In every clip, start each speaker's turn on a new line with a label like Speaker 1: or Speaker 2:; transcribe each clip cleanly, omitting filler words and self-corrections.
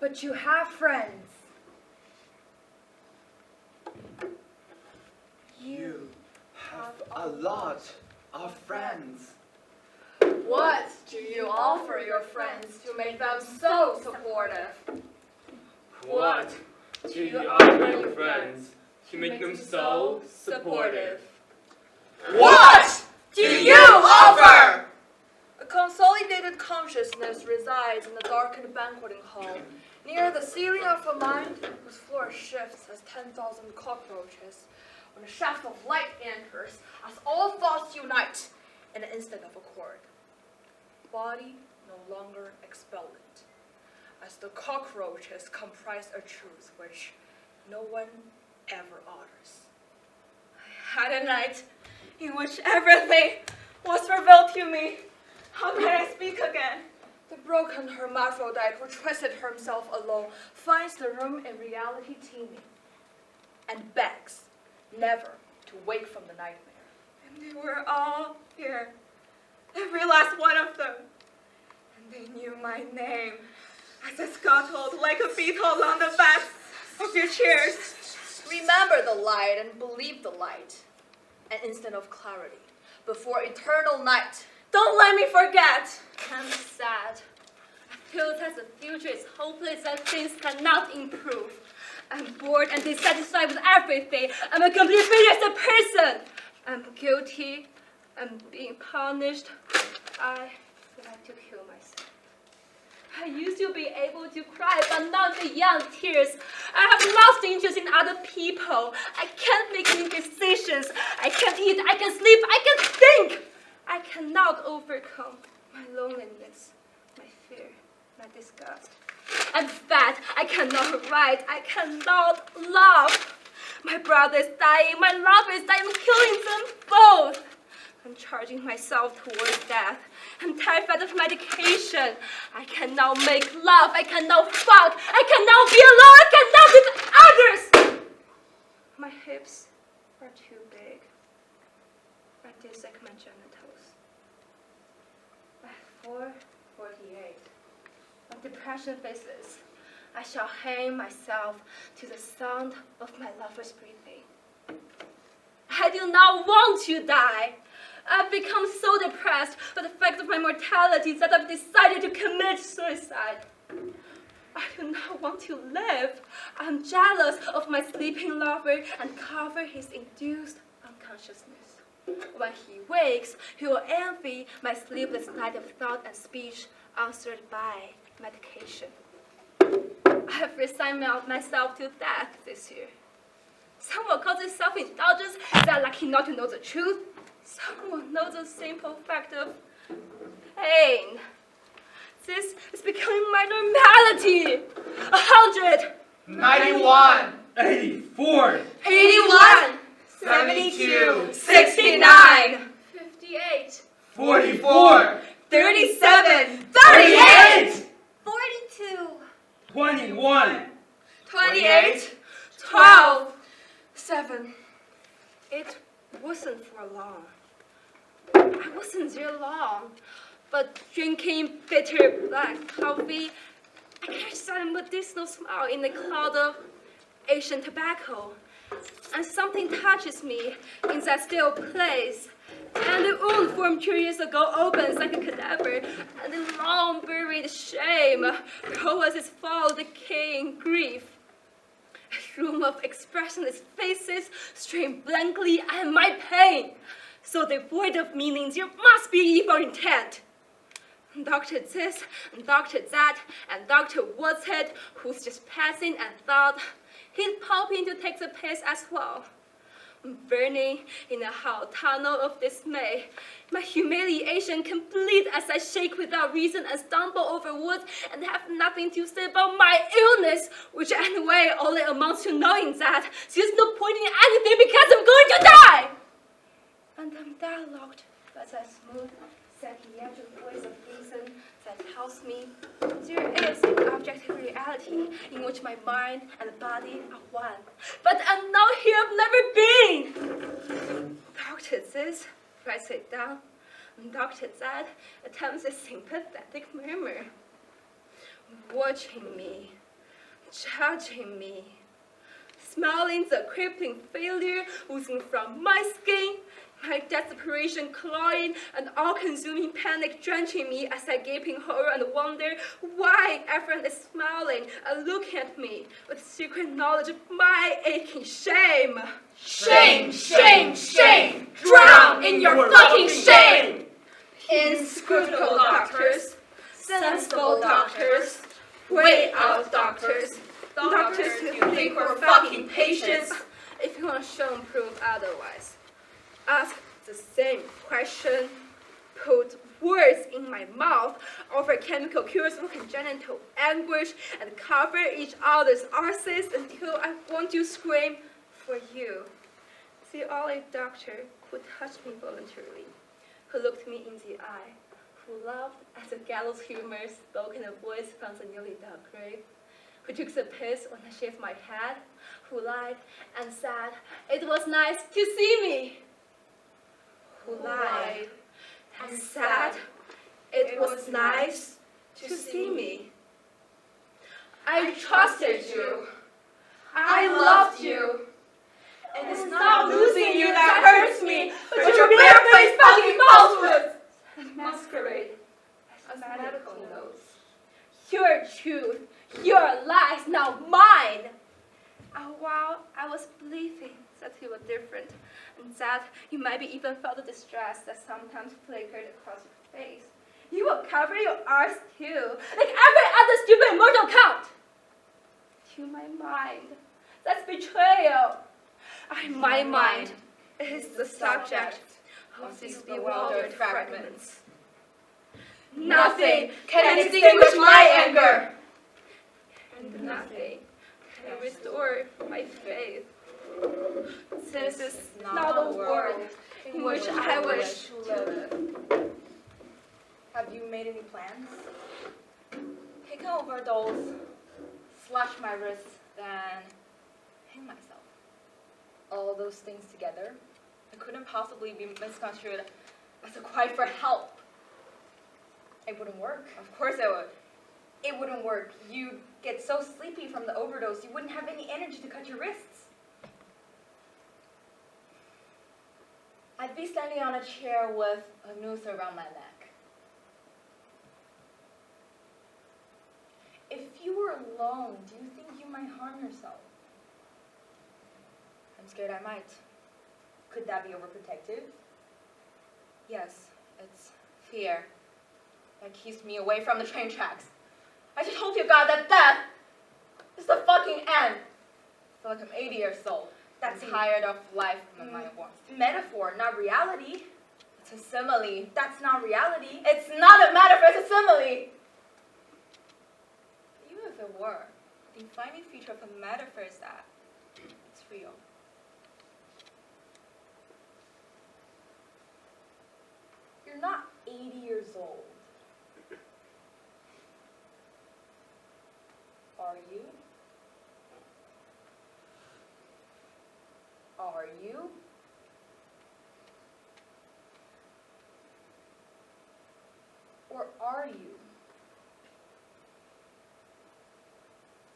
Speaker 1: But you have friends.
Speaker 2: You have a lot of friends.
Speaker 1: What do you offer your friends to make them so supportive?
Speaker 3: What do you offer your friends to make them so supportive?
Speaker 1: What do you offer? A consolidated consciousness resides in the darkened banqueting hall, near the ceiling of a mind whose floor shifts as 10,000 cockroaches, when a shaft of light enters, as all thoughts unite in an instant of accord. Body no longer expellent, as the cockroaches comprise a truth which no one ever utters. I had a night in which everything was revealed to me. How can I speak again? The broken hermaphrodite who twisted himself alone finds the room in reality teeming and begs never to wake from the nightmare. And they were all here, every last one of them. And they knew my name as I scuttled like a beetle along the backs of their chairs. Remember the light and believe the light, an instant of clarity before eternal night. Don't let me forget.
Speaker 4: I'm sad. I feel that the future is hopeless and things cannot improve. I'm bored and dissatisfied with everything. I'm a complete failure as a person. I'm guilty. I'm being punished. I would like to kill myself. I used to be able to cry, but not the young tears. I have lost interest in other people. I can't make any decisions. I can't eat. I can sleep. I can think. I cannot overcome my loneliness, my fear, my disgust. I'm fat. I cannot write. I cannot love. My brother is dying. My lover is dying. I'm killing them both. I'm charging myself towards death. I'm terrified of medication. I cannot make love. I cannot fuck. I cannot be alone. I cannot be with others. My hips are too big. I dissect my genitals. At 4:48, when depression faces, I shall hang myself to the sound of my lover's breathing. I do not want to die. I've become so depressed by the fact of my mortality that I've decided to commit suicide. I do not want to live. I'm jealous of my sleeping lover and cover his induced unconsciousness. When he wakes, he will envy my sleepless night of thought and speech answered by medication. I have resigned myself to death this year. Some will call this self-indulgence. They are lucky not to know the truth. Some will know the simple fact of pain. This is becoming my normality. 100.
Speaker 3: 91. 84.
Speaker 1: 81.
Speaker 3: 72.
Speaker 1: 69.
Speaker 4: 58.
Speaker 3: 44.
Speaker 1: 37.
Speaker 3: 38.
Speaker 4: 42.
Speaker 3: 21.
Speaker 1: 28. 12. 7.
Speaker 4: It wasn't for long. I wasn't there long. But drinking bitter black coffee, I catch that medicinal smell in the cloud of Asian tobacco. And something touches me in that still place. And the wound formed 2 years ago opens like a cadaver, and the long buried shame grows its fall, decaying grief. A room of expressionless faces strain blankly at my pain. So devoid of meaning, there must be evil intent. Dr. this, and Dr. that, and Dr. What's it, who's just passing and thought he's hoping to take the pace as well. Burning in a hot tunnel of dismay, my humiliation complete as I shake without reason and stumble over woods and have nothing to say about my illness, which anyway only amounts to knowing that there's no point in anything because I'm going to die. And I'm dialogued by that smooth, psychiatric voice of reason that tells me there is an objective reality in which my mind and body are one. But I'm not here, I've never been. Dr. This writes it down, and Dr. That attempts a sympathetic murmur. Watching me, judging me. Smelling the crippling failure oozing from my skin, my desperation clawing and all-consuming panic drenching me as I gaping horror and wonder why everyone is smiling and looking at me with secret knowledge of my aching shame.
Speaker 1: Shame, shame, shame! Drown in your fucking shame!
Speaker 4: Inscrutable doctors, sensible doctors, way out doctors, doctors who think we're fucking patients. If you want to show and prove otherwise, ask the same question, put words in my mouth, offer chemical cures for congenital anguish, and cover each other's arses until I want to scream for you. The only doctor who touched me voluntarily, who looked me in the eye, who laughed at the gallows humor spoken in a voice from the newly dug grave, who took the piss when I shaved my head, who lied and said it was nice to see me, who lied and said it was nice to see me. I trusted you. I loved you.
Speaker 1: And it's not losing you that hurts me, but your barefaced fucking falsehoods
Speaker 4: And masquerade as medical notes. Your truth, your lies, now mine. And while I was believing that you were different, and that you maybe even felt the distress that sometimes flickered across your face, you will cover your arse too, like every other stupid mortal count. To my mind, that's betrayal. My mind is the subject of these bewildered fragments. Nothing
Speaker 1: can extinguish my anger.
Speaker 4: And nothing can restore my faith. This is not the world in which I wish to live.
Speaker 1: Have you made any plans? Take an overdose, slash my wrists, then hang myself. All those things together, it couldn't possibly be misconstrued as a cry for help. It wouldn't work. Of course it would. It wouldn't work. You'd get so sleepy from the overdose, you wouldn't have any energy to cut your wrists. I'd be standing on a chair with a noose around my neck. If you were alone, do you think you might harm yourself? I'm scared I might. Could that be overprotective? Yes, it's fear that keeps me away from the train tracks. I just hope to God that death is the fucking end. I feel like I'm 80 years old. That's tired of life and my warmth. Metaphor, not reality. It's a simile. That's not reality. It's not a metaphor, it's a simile. Even if it were, the defining feature of a metaphor is that it's real. You're not 80 years old. Are you? Are you? Or are you?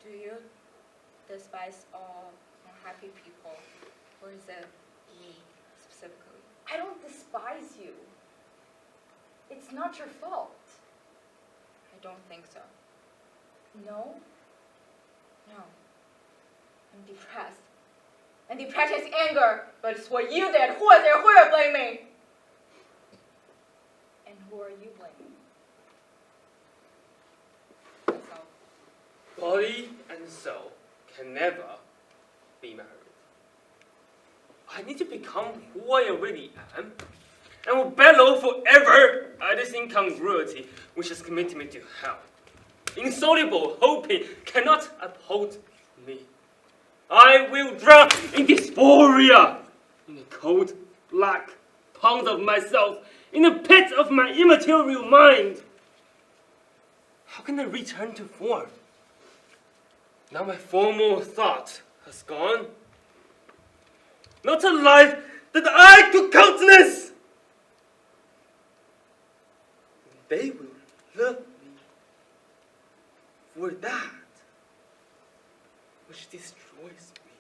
Speaker 1: Do you despise all unhappy people? Or is it me specifically? I don't despise you. It's not your fault. I don't think so. No? No. I'm depressed. And depression is anger, but it's what you did. Who is there? Who are you blaming? And who are you blaming? Myself.
Speaker 3: Body and soul can never be married. I need to become who I really am, and will battle forever at this incongruity which has committed me to hell. Insoluble hoping cannot uphold me. I will drown in dysphoria, in the cold, black pond of myself, in the pit of my immaterial mind. How can I return to form? Now my formal thought has gone. Not a life that I could countenance. They will love me for that. which destroys me.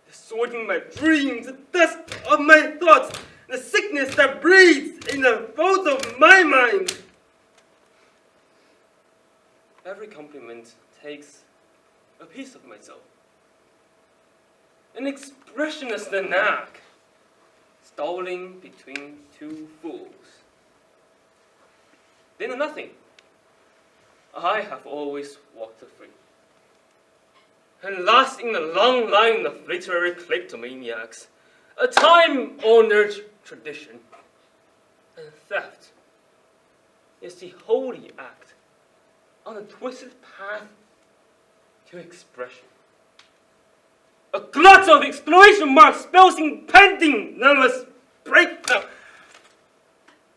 Speaker 3: Distorting my dreams, the dust of my thoughts, the sickness that breeds in the folds of my mind. Every compliment takes a piece of myself. An expressionless knack, stalling between two fools. They know nothing. I have always walked free. And last in the long line of literary kleptomaniacs, a time-honored tradition. And theft is the holy act on a twisted path to expression. A glut of exclamation marks spells impending nervous breakdown.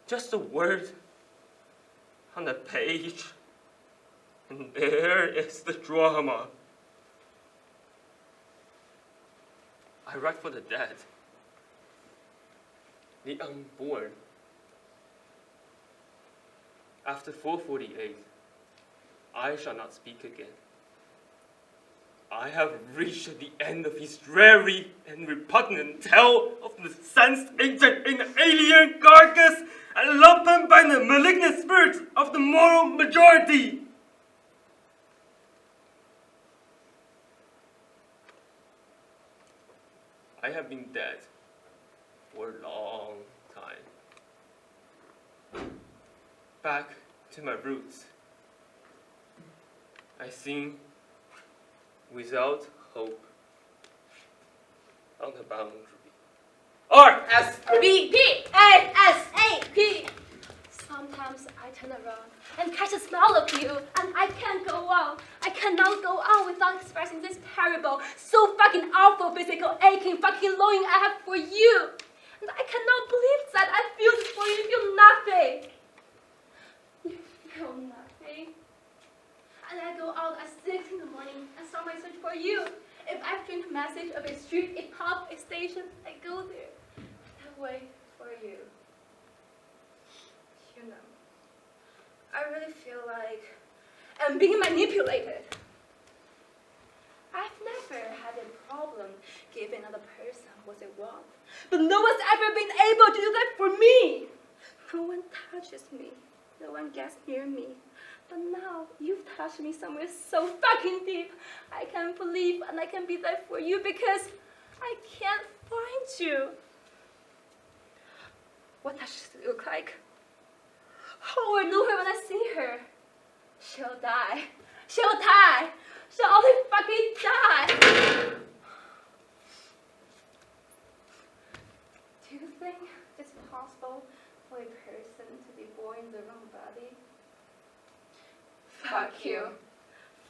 Speaker 3: Just a word on the page, and there is the drama. I write for the dead, the unborn. After 4:48, I shall not speak again. I have reached the end of his dreary and repugnant tale of the sensed agent in the alien carcass and lumpened by the malignant spirit of the moral majority. I have been dead for a long time. Back to my roots. I sing without hope on the boundary.
Speaker 4: RSVP. Sometimes I turn around and catch a smell of you, and I can't go on. I cannot go on without expressing this terrible, so fucking awful physical aching, fucking longing I have for you. And I cannot believe that I feel this for you. You feel nothing. You feel nothing. And I go out at 6 in the morning and start my search for you. If I print a message of a street, a pub, a station, I go there. I wait for you. You know, I really feel like I'm being manipulated. I've never had a problem giving another person what they want. But no one's ever been able to do that for me. No one touches me. No one gets near me. But now you've touched me somewhere so fucking deep. I can't believe and I can be there for you because I can't find you. What does she look like? How will I know her when I see her? She'll die. She'll die. She'll only fucking die. Do you think it's possible for a person to be born in the wrong body? Fuck you.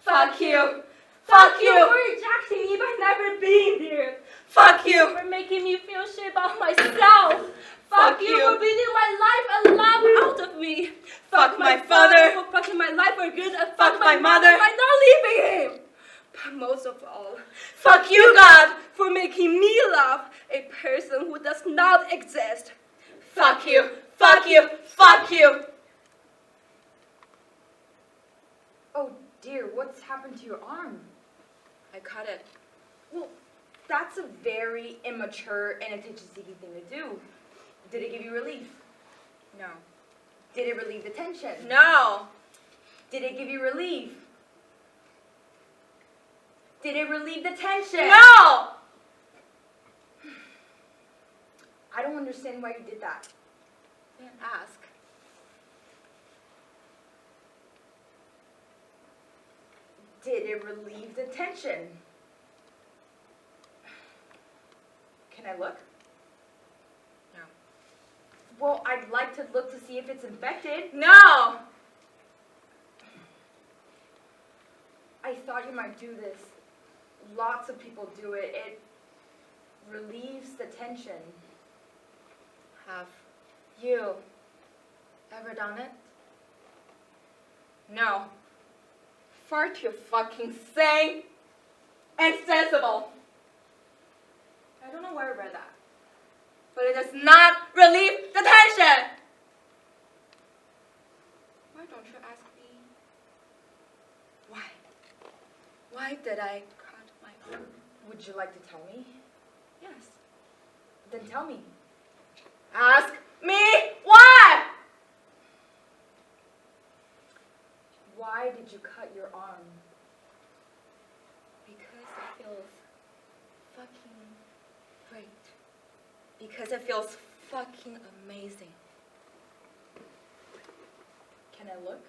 Speaker 4: Fuck you. Fuck you for rejecting me by never being there. Fuck you for making me feel shit about myself. Fuck you for beating my life and love out of me. Fuck my father for fucking my life for good, and fuck my mother by not leaving him. But most of all, fuck you, God, for making me love a person who does not exist. Fuck you. Fuck you. Fuck you.
Speaker 5: Oh dear, what's happened to your arm?
Speaker 1: I cut it.
Speaker 5: Well, that's a very immature and attention-seeking thing to do. Did it give you relief?
Speaker 1: No.
Speaker 5: Did it relieve the tension?
Speaker 1: No.
Speaker 5: Did it give you relief? Did it relieve the tension?
Speaker 1: No!
Speaker 5: I don't understand why you did that.
Speaker 1: Then ask.
Speaker 5: Did it relieve the tension? Can I look?
Speaker 1: No.
Speaker 5: Well, I'd like to look to see if it's infected.
Speaker 1: No!
Speaker 5: I thought you might do this. Lots of people do it. It relieves the tension.
Speaker 1: Have
Speaker 5: You.
Speaker 1: ever done it?
Speaker 5: No. Far too fucking sane and sensible. I don't know where I read that. But it does not relieve the tension.
Speaker 1: Why don't you ask me?
Speaker 5: Why? Why did I cut my arm?
Speaker 6: Would you like to tell me?
Speaker 5: Yes.
Speaker 6: Then tell me.
Speaker 5: Ask me why!
Speaker 6: Why did you cut your arm?
Speaker 5: Because it feels fucking great. Because it feels fucking amazing.
Speaker 6: Can I look?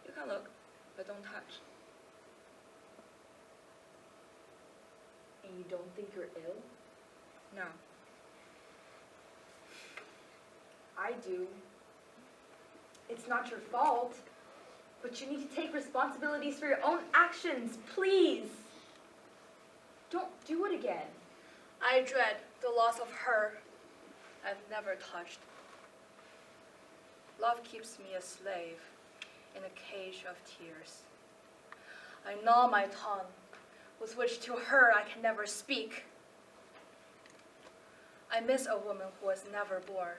Speaker 5: You can look, but don't touch.
Speaker 6: And you don't think you're ill?
Speaker 5: No.
Speaker 6: I do. It's not your fault. But you need to take responsibilities for your own actions, please. Don't do it again.
Speaker 1: I dread the loss of her I've never touched. Love keeps me a slave in a cage of tears. I gnaw my tongue, with which to her I can never speak. I miss a woman who was never born.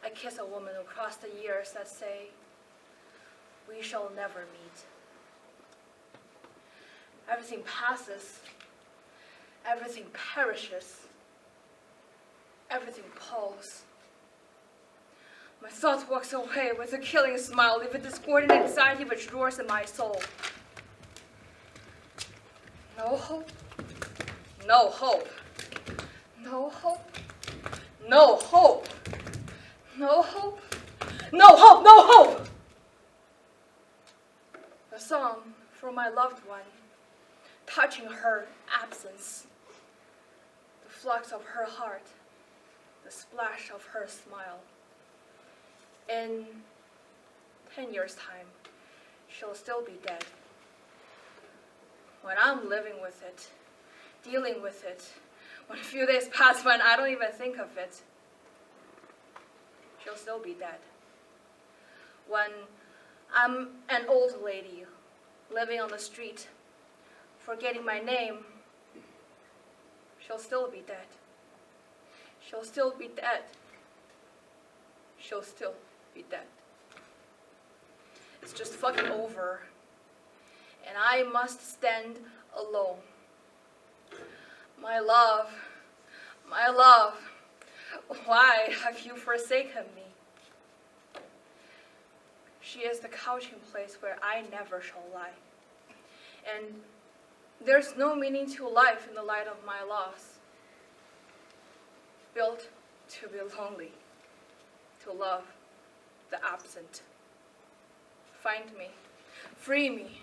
Speaker 1: I kiss a woman across the years that say, we shall never meet. Everything passes. Everything perishes. Everything palls. My thought walks away with a killing smile, leaving discordant anxiety which roars in my soul. No hope. No hope. No hope. No hope. No hope. No hope. No hope. A song for my loved one, touching her absence. The flux of her heart, the splash of her smile. In 10 years' time, she'll still be dead. When I'm living with it, dealing with it, when a few days pass when I don't even think of it, she'll still be dead. When I'm an old lady living on the street, forgetting my name, she'll still be dead. She'll still be dead. She'll still be dead. It's just fucking over. And I must stand alone. My love, why have you forsaken me? She is the couching place where I never shall lie. And there's no meaning to life in the light of my loss. Built to be lonely, to love the absent. Find me, free me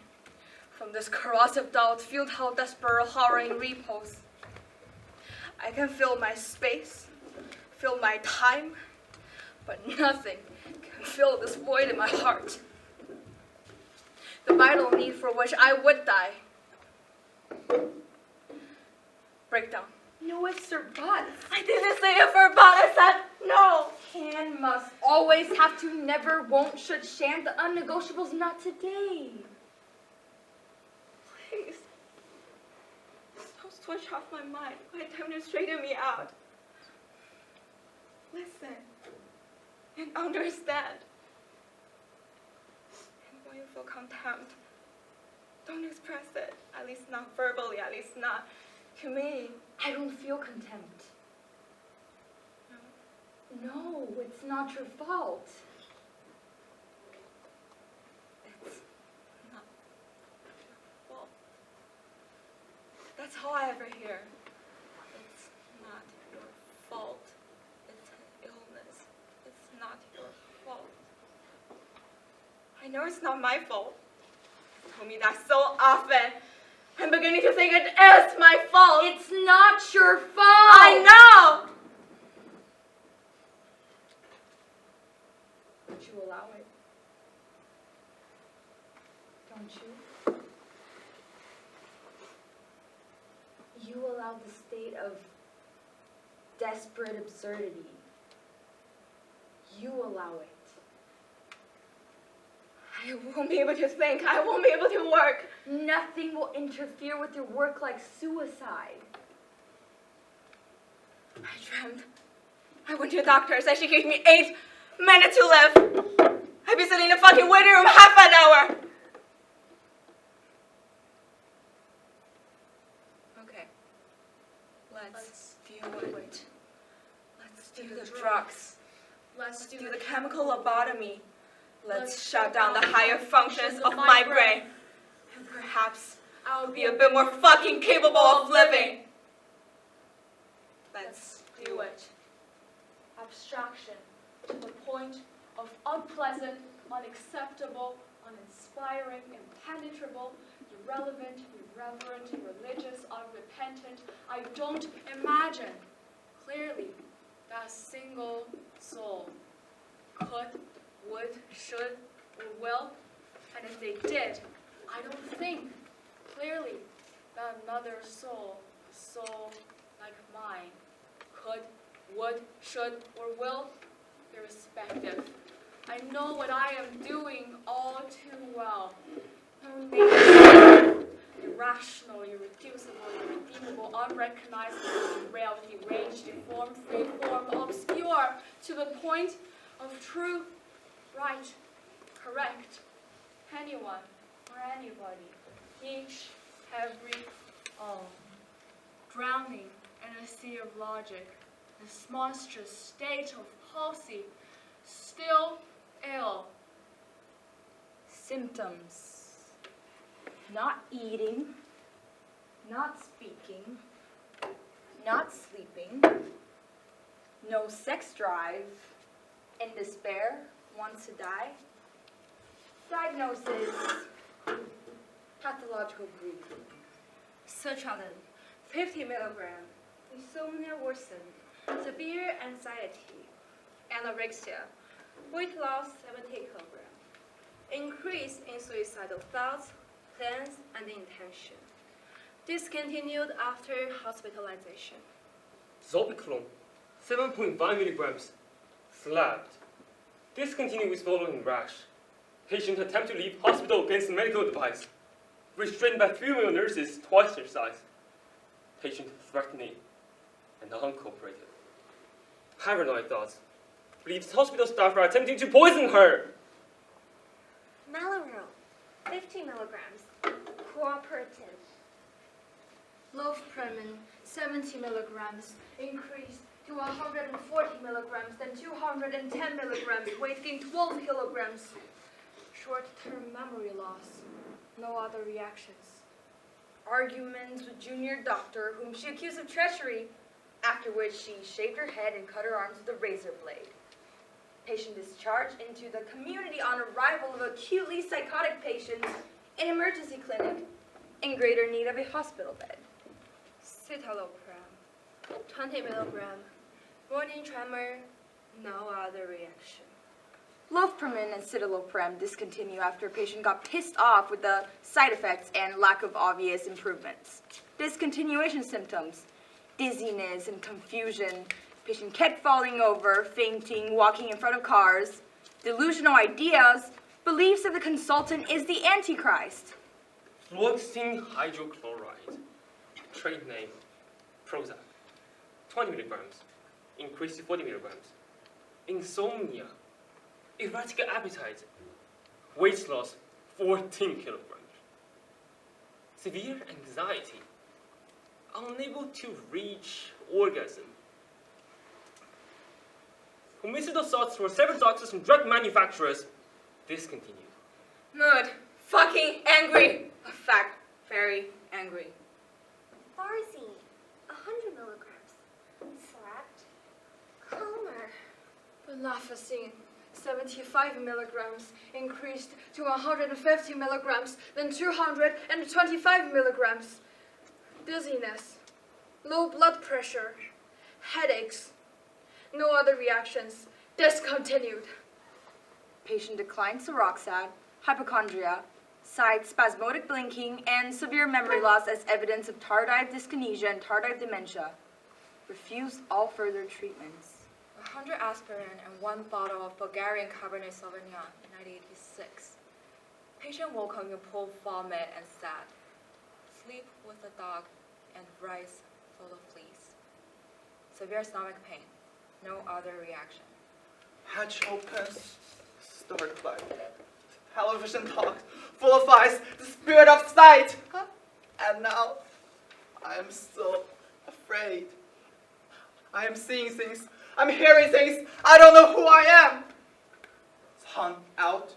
Speaker 1: from this corrosive doubt, futile, desperate, horroring repose. I can fill my space, fill my time, but nothing can fill this void in my heart. The vital need for which I would die. Breakdown.
Speaker 6: No ifs or buts.
Speaker 5: I didn't say it for but I said no.
Speaker 6: Can, must, always, have to, never, won't, should, shan't. The unnegotiables, not today.
Speaker 5: Please. Don't switch off my mind by time to straighten me out. Listen and understand. And when you feel contempt, don't express it, at least not verbally, at least not to me.
Speaker 6: I don't feel contempt.
Speaker 5: No.
Speaker 6: No, it's not your fault.
Speaker 5: It's not your fault. That's all I ever hear. It's not your fault. It's an illness. It's not your fault. I know it's not my fault. You told me that so often. I'm beginning to think it is my fault.
Speaker 6: It's not your fault.
Speaker 5: I know.
Speaker 6: But you allow it. Don't you? You allow the state of desperate absurdity. You allow it.
Speaker 5: I won't be able to think. I won't be able to work.
Speaker 6: Nothing will interfere with your work like suicide.
Speaker 5: I dreamt. I went to the doctor, said she gave me 8 minutes to live. I'd be sitting in the fucking waiting room half an hour. Let's do it. Let's do the drugs. Let's do the chemical lobotomy. Let's shut down the higher functions of my brain. And perhaps I'll be a bit more fucking capable of living. Let's do it.
Speaker 1: Abstraction to the point of unpleasant, unacceptable, uninspiring, impenetrable, irrelevant, irreverent, irreligious, unrepentant. I don't imagine clearly that a single soul could, would, should, or will. And if they did, I don't think clearly that another soul, a soul like mine, could, would, should, or will, irrespective. I know what I am doing all too well. Irrational, irreducible, irredeemable, unrecognizable, derailed, deranged, deformed, freeform, obscure, to the point of true, right, correct, anyone or anybody, each, every, all, drowning in a sea of logic, this monstrous state of palsy, still ill.
Speaker 6: Symptoms. Not eating, not speaking, not sleeping, no sex drive, in despair, wants to die. Diagnosis, pathological group. Sertraline, 50 milligram. Insomnia worsened. Severe anxiety. Anorexia. Weight loss, 70 kilogram. Increase in suicidal thoughts, plans, and intention. Discontinued after hospitalization.
Speaker 3: Zolpiclone, 7.5 milligrams. Slapped. Discontinued with following rash. Patient attempt to leave hospital against medical advice. Restrained by female nurses twice their size. Patient threatening and uncooperative. Paranoid thoughts. Believes hospital staff are attempting to poison her.
Speaker 4: Malaril, 50 milligrams. Cooperative.
Speaker 1: Lofpremin, 70 milligrams, increased to 140 milligrams, then 210 milligrams, weight gain 12 kilograms. Short-term memory loss, no other reactions.
Speaker 6: Arguments with junior doctor whom she accused of treachery, after which she shaved her head and cut her arms with a razor blade. Patient discharged into the community on arrival of acutely psychotic patients in emergency clinic in greater need of a hospital bed. Citalopram, 20 milligram, morning tremor, no other reaction. Lofpremin and citalopram discontinue after a patient got pissed off with the side effects and lack of obvious improvements. Discontinuation symptoms, dizziness and confusion. Patient kept falling over, fainting, walking in front of cars. Delusional ideas, beliefs that the consultant is the Antichrist.
Speaker 3: Fluoxetine hydrochloride. Trade name, Prozac. 20 milligrams. Increased to 40 milligrams. Insomnia. Erratic appetite. Weight loss, 14 kilograms. Severe anxiety. Unable to reach orgasm. Homicidal thoughts for several doctors and drug manufacturers. Discontinued.
Speaker 5: Mood. Fucking angry. In fact, very angry.
Speaker 4: Barzine, 100 milligrams. Slapped. Calmer.
Speaker 1: Venlafaxine, 75 milligrams, increased to 150 milligrams, then 225 milligrams. Dizziness, low blood pressure, headaches, no other reactions, discontinued.
Speaker 6: Patient declined Seroxat, hypochondria, cites spasmodic blinking, and severe memory loss as evidence of tardive dyskinesia and tardive dementia. Refused all further treatments.
Speaker 5: 100 aspirin and 1 bottle of Bulgarian Cabernet Sauvignon in 1986. Patient woke up in pool vomit and sad. Sleep with a dog and rice full of fleas. Severe stomach pain. No other reaction.
Speaker 2: Hatch opens, stomach bite. Television talks, full of ice, the spirit of sight. And now, I am so afraid. I am seeing things. I'm hearing things. I don't know who I am. Hung out,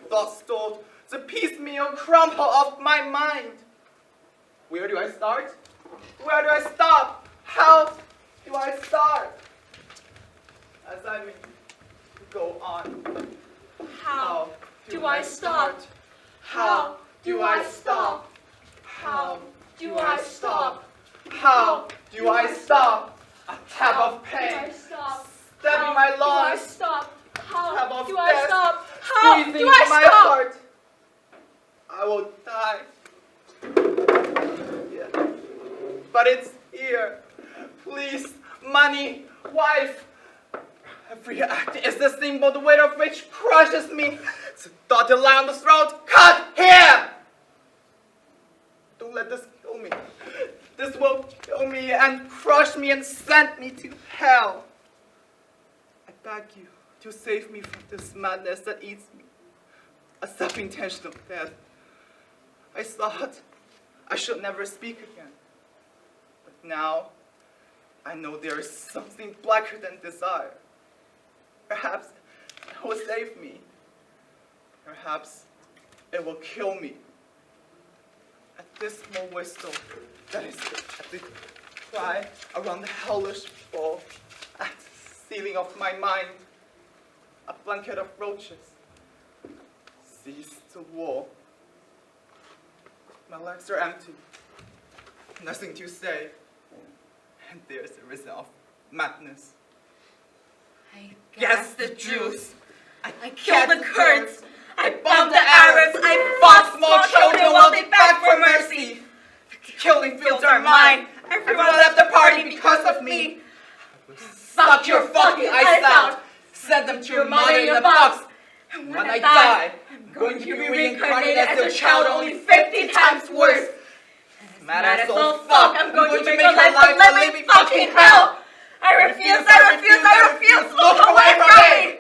Speaker 2: thoughts stored, the piecemeal crumple of my mind. Where do I start? Where do I stop? How do I start? As I go on.
Speaker 1: How do I stop?
Speaker 2: How do I stop? How do I stop? How do I stop? A tap of pain, stabbing my lungs.
Speaker 1: Stop? How
Speaker 2: Tap of
Speaker 1: do I
Speaker 2: death,
Speaker 1: stop? How
Speaker 2: squeezing
Speaker 1: do I
Speaker 2: my
Speaker 1: stop?
Speaker 2: heart. I will die. Yeah. But it's here. Please, money, wife. Every act is the symbol, the weight of which crushes me. It's a dotted line on the throat. Cut here! Don't let this kill me. This will kill me and crush me and send me to hell. I beg you to save me from this madness that eats me. A self-intentional death. I thought I should never speak again. But now, I know there is something blacker than desire. Perhaps it will save me. Perhaps it will kill me. At this small whistle, that is at the cry around the hellish ball, at the ceiling of my mind, a blanket of roaches sees the wall. My legs are empty, nothing to say, and there's a rhythm of madness.
Speaker 5: I
Speaker 2: Guess the Jews.
Speaker 5: I killed the Kurds. I bombed the Arabs. I fought small children while they begged for mercy.
Speaker 2: The killing fields are mine. Everyone left the party because of me. Suck your fucking eyes out. Send them to your mother in a box. And when I die, I'm going to be reincarnated as your child, only 50 times worse. Mad as all fuck, I'm going to make her life a living fucking hell. I refuse. Look away from me.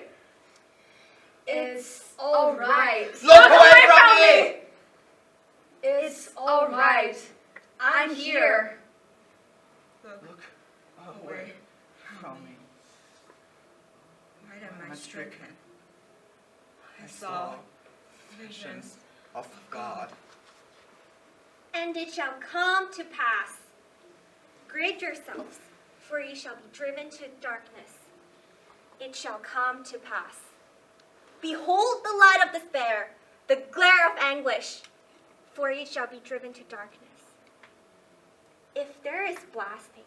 Speaker 1: It's all right.
Speaker 2: Look away from me.
Speaker 1: It's all right. I'm here.
Speaker 2: Look away from me.
Speaker 5: Why am I stricken?
Speaker 2: I saw visions of God.
Speaker 7: And it shall come to pass. Gird yourselves, for ye shall be driven to darkness. It shall come to pass. Behold the light of despair, the glare of anguish, for ye shall be driven to darkness. If there is blasting,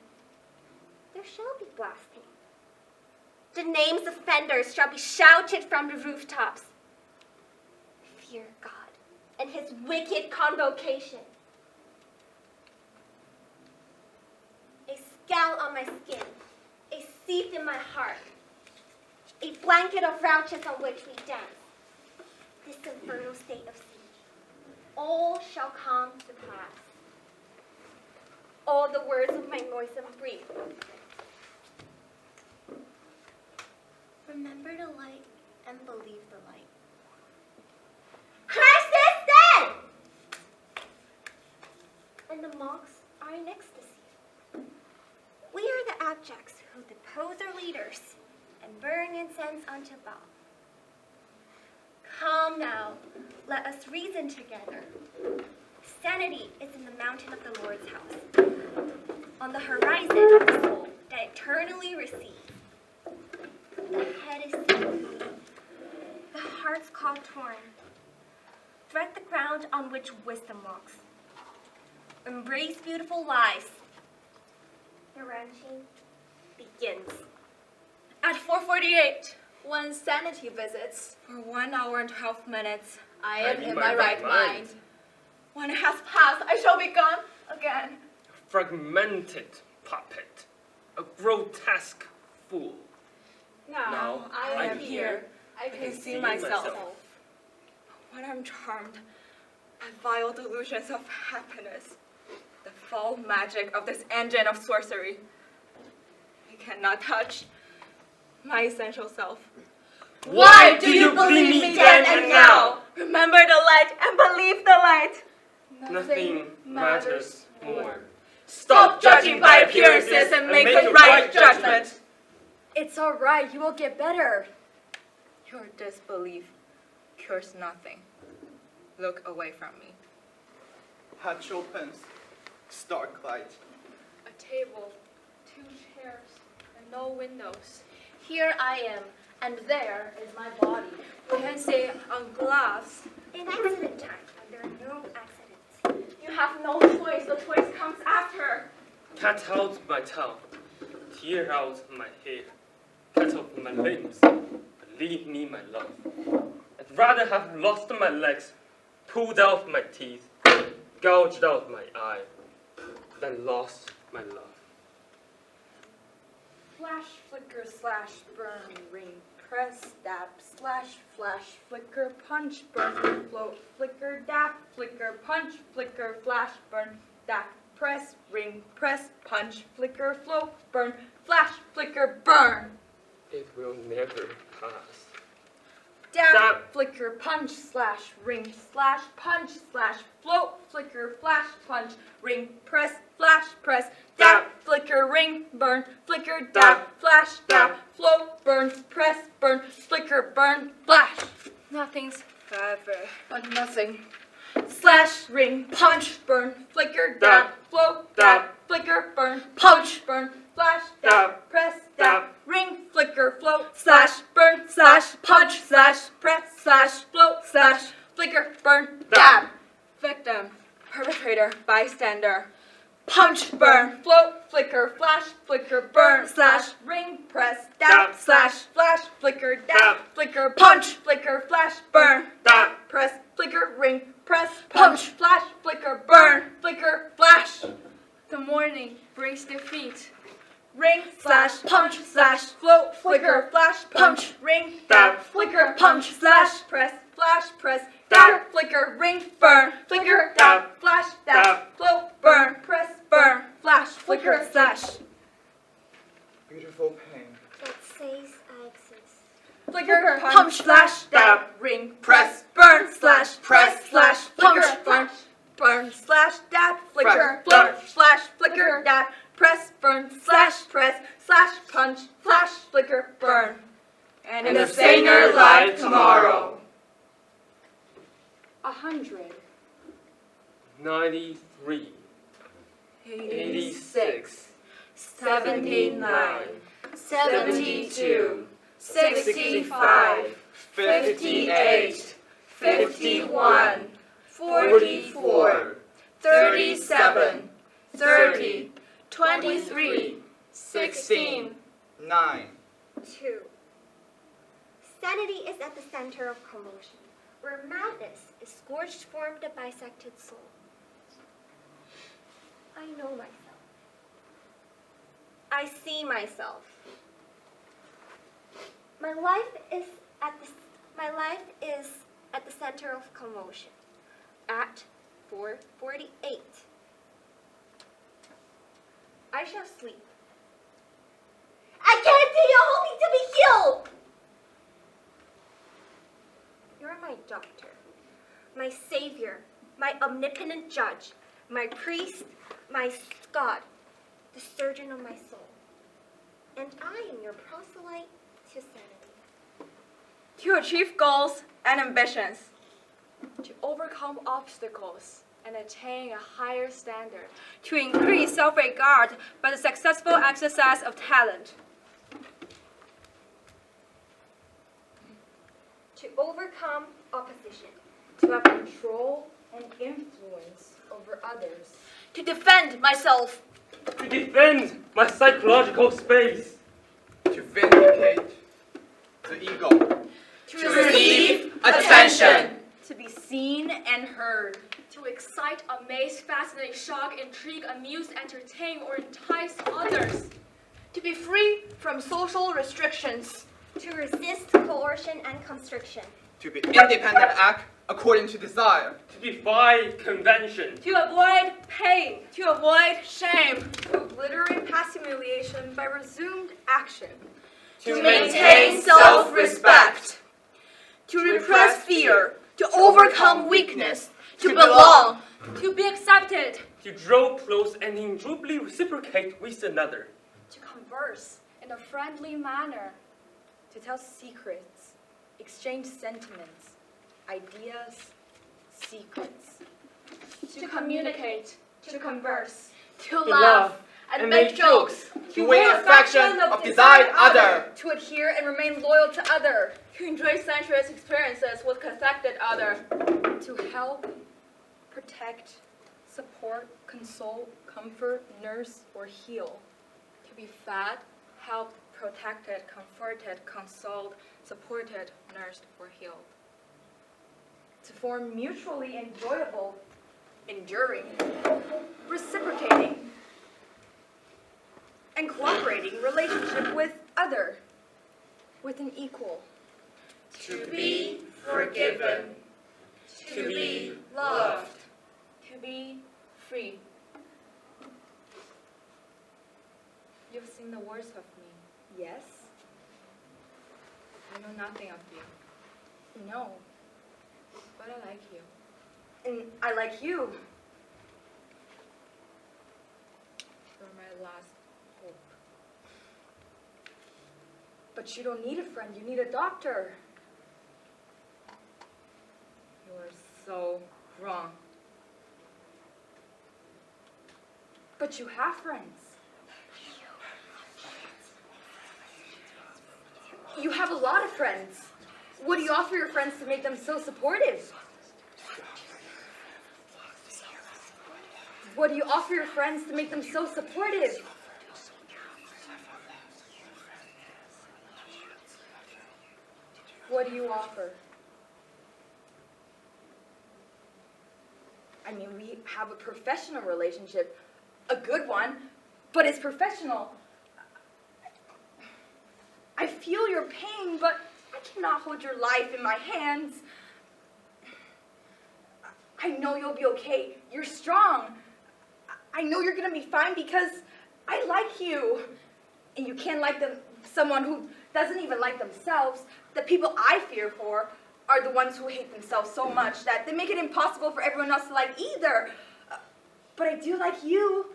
Speaker 7: there shall be blasting. The names of offenders shall be shouted from the rooftops. Fear God and his wicked convocation. A scowl on my skin, a seat in my heart, a blanket of roaches on which we dance. This infernal state of siege, all shall come to pass. All the words of my noisome breath. Remember the light and believe the light. Christ is dead! And the monks are in ecstasy. We are the abjects who depose our leaders and burn incense unto Baal. Come now, let us reason together. Sanity is in the mountain of the Lord's house, on the horizon of the soul that eternally receives. The head is sick, the heart's called torn. Thread the ground on which wisdom walks. Embrace beautiful lies. The wrenching begins.
Speaker 5: At 4:48,
Speaker 1: When sanity visits,
Speaker 5: for 1 hour and 12 minutes,
Speaker 1: I am in my right mind.
Speaker 5: when it has passed, I shall be gone again.
Speaker 3: A fragmented puppet, a grotesque fool. Now
Speaker 1: I am here. I can see myself.
Speaker 5: When I'm charmed by vile delusions of happiness, the foul magic of this engine of sorcery, I cannot touch my essential self.
Speaker 3: Why do you believe me then and now?
Speaker 5: Remember the light and believe the light.
Speaker 3: Nothing matters more.
Speaker 5: Stop judging by appearances and make the right judgment.
Speaker 6: It's all right. You will get better.
Speaker 5: Your disbelief cures nothing. Look away from me.
Speaker 2: Hatch opens. Stark light.
Speaker 1: A table, 2 chairs, and no windows.
Speaker 6: Here I am, and there is my body.
Speaker 1: You can say on glass.
Speaker 7: In accident time, when there are no accidents.
Speaker 5: You have no choice. The choice comes after.
Speaker 3: Cut out my tongue, tear out my hair, cut off my limbs, but leave me my love. I'd rather have lost my legs, pulled out my teeth, gouged out my eye, than lost my love.
Speaker 6: Flash, flicker, slash, burn, ring, press, stab, slash, flash, flicker, punch, burn, float, flicker, dab, flicker, punch, flicker, flash, burn, dab, press, ring, press, punch, flicker, float, burn, flash, flicker, burn.
Speaker 3: It will never pass.
Speaker 6: Dab,
Speaker 3: Dab.
Speaker 6: flicker, punch, slash, ring, slash, punch, slash, float, flicker, flash, punch, ring, press, flash, press, dab, flicker, ring, burn, flicker, dab, flash, dab, float, burn, press, burn, flicker, burn, flash.
Speaker 1: Nothing's forever.
Speaker 6: But nothing. Slash, ring, punch, burn, flicker, dab, float, dab, flicker, burn, punch, burn, flash, dab, press, dab, ring, flicker, float, slash, burn, slash, punch, slash, press, slash, float, slash, flicker, burn, dab.
Speaker 5: Victim, perpetrator, bystander.
Speaker 6: Punch, burn, float, flicker, flash, flicker, burn, slash, ring, press, dab, slash, flash, flicker, dab, flicker, punch, flicker, flash, burn, dab, press, flicker, ring, press, punch, flash, flicker, burn, flicker, flash.
Speaker 1: The morning brings defeat.
Speaker 6: Ring, slash, punch, slash, float, flicker, flash, punch, ring, dab, flicker, punch, slash, press, dab, flicker, ring, burn, flicker, dab, flash, dab, float, burn, press, burn, flash, flicker, slash.
Speaker 2: Beautiful pain.
Speaker 7: That says I exist.
Speaker 6: Flicker, punch, slash, dab, ring, press, burn, slash, press, slash, punch, burn, burn, slash, dab, flicker, float, slash, flicker, dab, press, burn, slash, press, slash, punch, flash, flicker, burn.
Speaker 5: And in a saner life tomorrow.
Speaker 6: 100,
Speaker 3: 93,
Speaker 6: 86, 79, 72, 65, 58, 51, 44, 37, 30, 23, 16.
Speaker 2: 9.
Speaker 7: 2. Sanity is at the center of commotion, where madness is scorched formed a bisected soul. I know myself. I see myself. My life is at the center of commotion. At 4:48. I shall sleep. I can't see you hoping to be healed! You're my doctor, my savior, my omnipotent judge, my priest, my God, the surgeon of my soul. And I am your proselyte to sanity.
Speaker 5: To achieve goals and ambitions.
Speaker 1: To overcome obstacles and attain a higher standard.
Speaker 4: To increase self-regard by the successful exercise of talent.
Speaker 7: To overcome opposition.
Speaker 6: To have control and influence over others.
Speaker 1: To defend myself.
Speaker 3: To defend my psychological space.
Speaker 2: To vindicate the ego.
Speaker 1: To
Speaker 5: Receive attention.
Speaker 6: To be seen and heard.
Speaker 1: To excite, amaze, fascinate, shock, intrigue, amuse, entertain, or entice others. To be free from social restrictions.
Speaker 7: To resist coercion and constriction.
Speaker 2: To be independent act according to desire.
Speaker 3: To defy convention.
Speaker 1: To avoid pain.
Speaker 5: To avoid shame.
Speaker 1: To obliterate past humiliation by resumed action.
Speaker 5: To maintain self-respect.
Speaker 1: To repress fear. To overcome weakness. To belong.
Speaker 4: To be accepted.
Speaker 3: to draw close and indubitably reciprocate with another.
Speaker 6: To converse in a friendly manner. To tell secrets, exchange sentiments, ideas, secrets.
Speaker 1: To communicate, to converse,
Speaker 6: To
Speaker 3: To
Speaker 6: laugh
Speaker 3: and make jokes.
Speaker 2: To win affection of desired other.
Speaker 6: To adhere and remain loyal to other. To enjoy sensuous experiences with connected other. To help, protect, support, console, comfort, nurse, or heal. To be fed, helped, protected, comforted, consoled, supported, nursed, or healed. To form mutually enjoyable, enduring, reciprocating, and cooperating relationship with other, with an equal.
Speaker 1: to be forgiven, to be loved,
Speaker 6: To be free. You've seen the worst of me. Yes? I know nothing of you. No. But I like you. And I like you. You're my last hope. But you don't need a friend, you need a doctor. You're so wrong. But you have friends. You have a lot of friends. What do you offer your friends to make them so supportive? What do you offer your friends to make them so supportive? What do you offer? I mean, we have a professional relationship, a good one, but it's professional. I feel your pain, but I cannot hold your life in my hands. I know you'll be okay. You're strong. I know you're gonna be fine because I like you. And you can't like someone who doesn't even like themselves. The people I fear for are the ones who hate themselves so much that they make it impossible for everyone else to like either. But I do like you.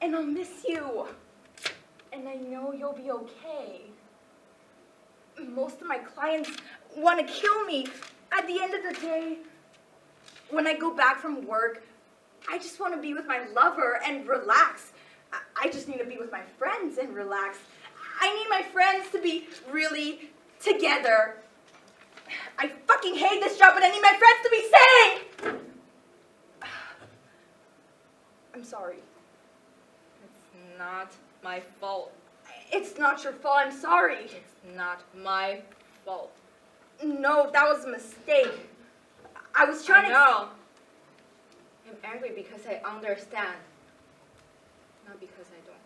Speaker 6: And I'll miss you. And I know you'll be okay. Most of my clients want to kill me. At the end of the day, when I go back from work, I just want to be with my lover and relax. I just need to be with my friends and relax. I need my friends to be really together. I fucking hate this job, but I need my friends to be sane! I'm sorry. It's not my fault. It's not your fault, I'm sorry. It's not my fault. No, that was a mistake. I was trying to...
Speaker 5: No. I'm angry because I understand. Not because I don't.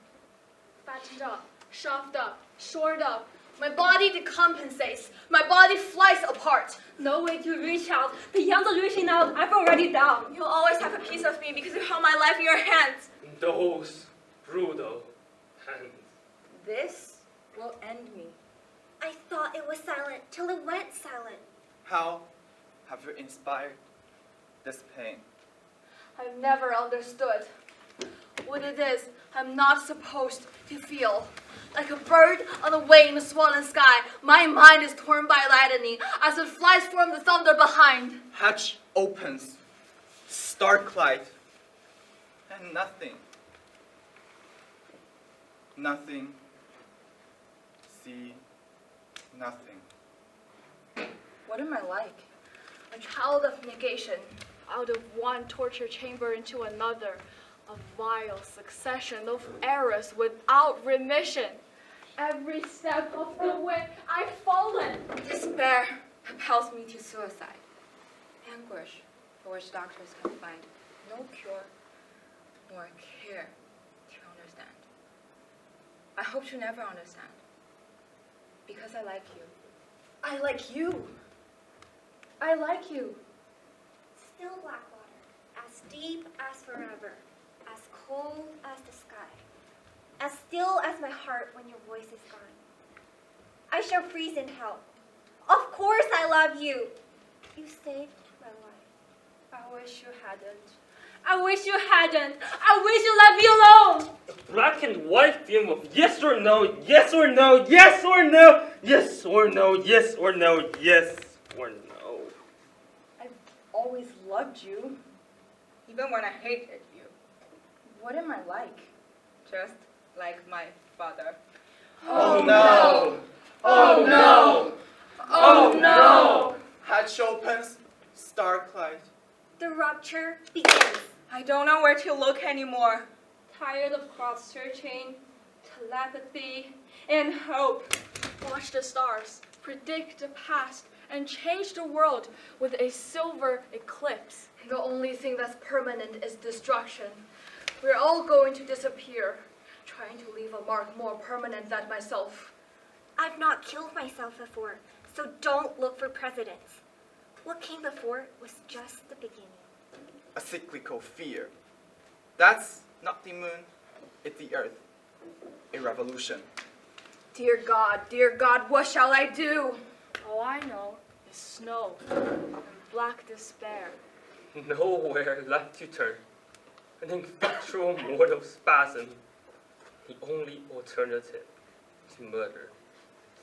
Speaker 1: fattened up, shoved up, shored up. My body decompensates. My body flies apart.
Speaker 4: No way to reach out. Beyond the reaching out, I've already down.
Speaker 1: You'll always have a piece of me because you held my life in your hands.
Speaker 3: Those brutal hands.
Speaker 6: This will end me.
Speaker 7: I thought it was silent till it went silent.
Speaker 2: How have you inspired this pain?
Speaker 1: I've never understood what it is I'm not supposed to feel. Like a bird on the wing in the swollen sky, my mind is torn by lightning as it flies from the thunder behind.
Speaker 2: Hatch opens, stark light, and nothing. Nothing. See nothing.
Speaker 6: What am I like?
Speaker 1: A child of negation, out of one torture chamber into another, a vile succession of errors without remission. Every step of the way, I've fallen.
Speaker 6: Despair compels me to suicide. Anguish for which doctors can find no cure nor care to understand. I hope you never understand. Because I like you. I like you. I like you.
Speaker 7: Still Blackwater, as deep as forever, as cold as the sky, as still as my heart when your voice is gone. I shall freeze in hell. Of course I love you. You saved my life.
Speaker 6: I wish you hadn't.
Speaker 4: I wish you hadn't. I wish you left me alone.
Speaker 3: A black and white film of yes or no, yes or no, yes or no, yes or no, yes or no, yes or no.
Speaker 6: I've always loved you.
Speaker 5: Even when I hated you.
Speaker 6: What am I like?
Speaker 5: Just like my father.
Speaker 2: Oh no! Oh no! Oh no! Had Chopin's Starlight.
Speaker 7: The rupture begins.
Speaker 5: I don't know where to look anymore.
Speaker 4: Tired of cross-searching, telepathy, and hope.
Speaker 1: Watch the stars, predict the past, and change the world with a silver eclipse. The only thing that's permanent is destruction. We're all going to disappear, trying to leave a mark more permanent than myself.
Speaker 7: I've not killed myself before, so don't look for precedents. What came before was just the beginning.
Speaker 2: A cyclical fear. That's not the moon, it's the earth. A revolution.
Speaker 1: Dear God, what shall I do? All I know is snow and black despair.
Speaker 3: Nowhere left to turn. An ineffectual mortal spasm. The only alternative to murder.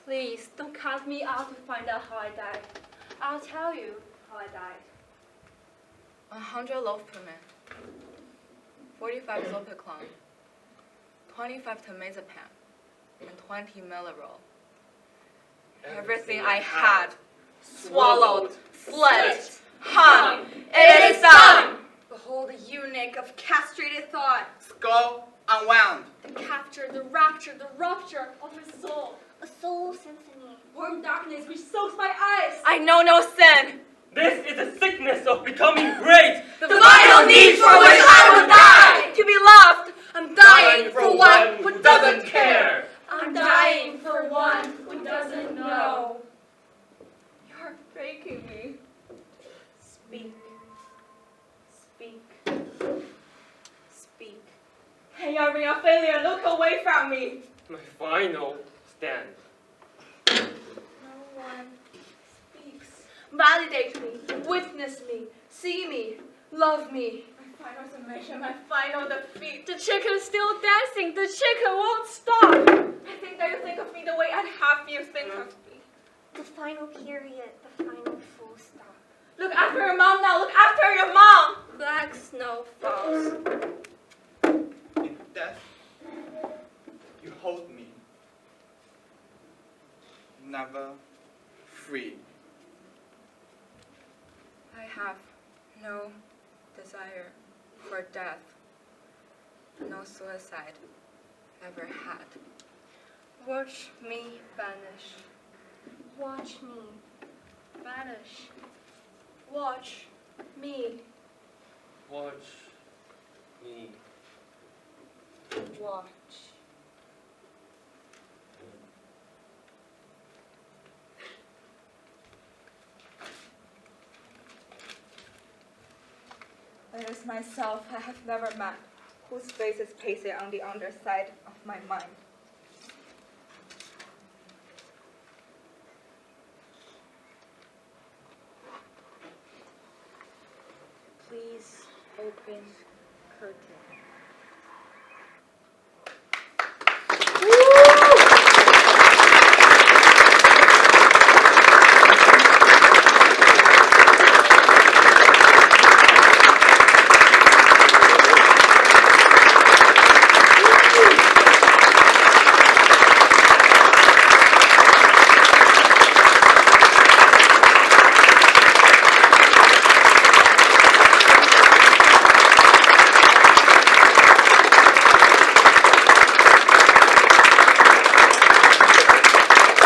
Speaker 4: Please, don't count me out to find out how I died. I'll tell you how I died.
Speaker 5: 100 loaf per man. 45 zopiclone. 25 temazepam. And 20 Mellarol. Everything I had, swallowed, slit, hung. It is done!
Speaker 1: Behold the eunuch of castrated thought,
Speaker 2: Skull unwound.
Speaker 1: the capture, the rapture, the rupture of his soul.
Speaker 7: A soul symphony.
Speaker 4: Warm darkness which soaks my eyes.
Speaker 5: I know no sin.
Speaker 3: This is the sickness of becoming great.
Speaker 5: The vital need for which I would die. To be loved.
Speaker 1: I'm dying for one who doesn't care.
Speaker 4: I'm dying for one who doesn't know.
Speaker 5: You're faking me.
Speaker 4: Speak. Speak. Speak.
Speaker 5: Hey, you're being a failure. Look away from me.
Speaker 3: My final stand.
Speaker 1: No one speaks. Validate me, witness me, see me, love me.
Speaker 5: My final summation, my final defeat.
Speaker 4: The chicken's still dancing. The chicken won't stop.
Speaker 5: I think that you think of me the way I'd have you think of me.
Speaker 7: The final period, the final full stop.
Speaker 5: Look after your mom now. Look after your mom.
Speaker 4: Black snow falls.
Speaker 2: In death, you hold me. Never free.
Speaker 5: I have no desire for death. No suicide ever had.
Speaker 1: Watch me vanish. Watch me vanish. Watch me.
Speaker 3: Watch me.
Speaker 1: Watch.
Speaker 5: It is myself I have never met, whose face is pasted on the underside of my mind.
Speaker 1: Please open curtain.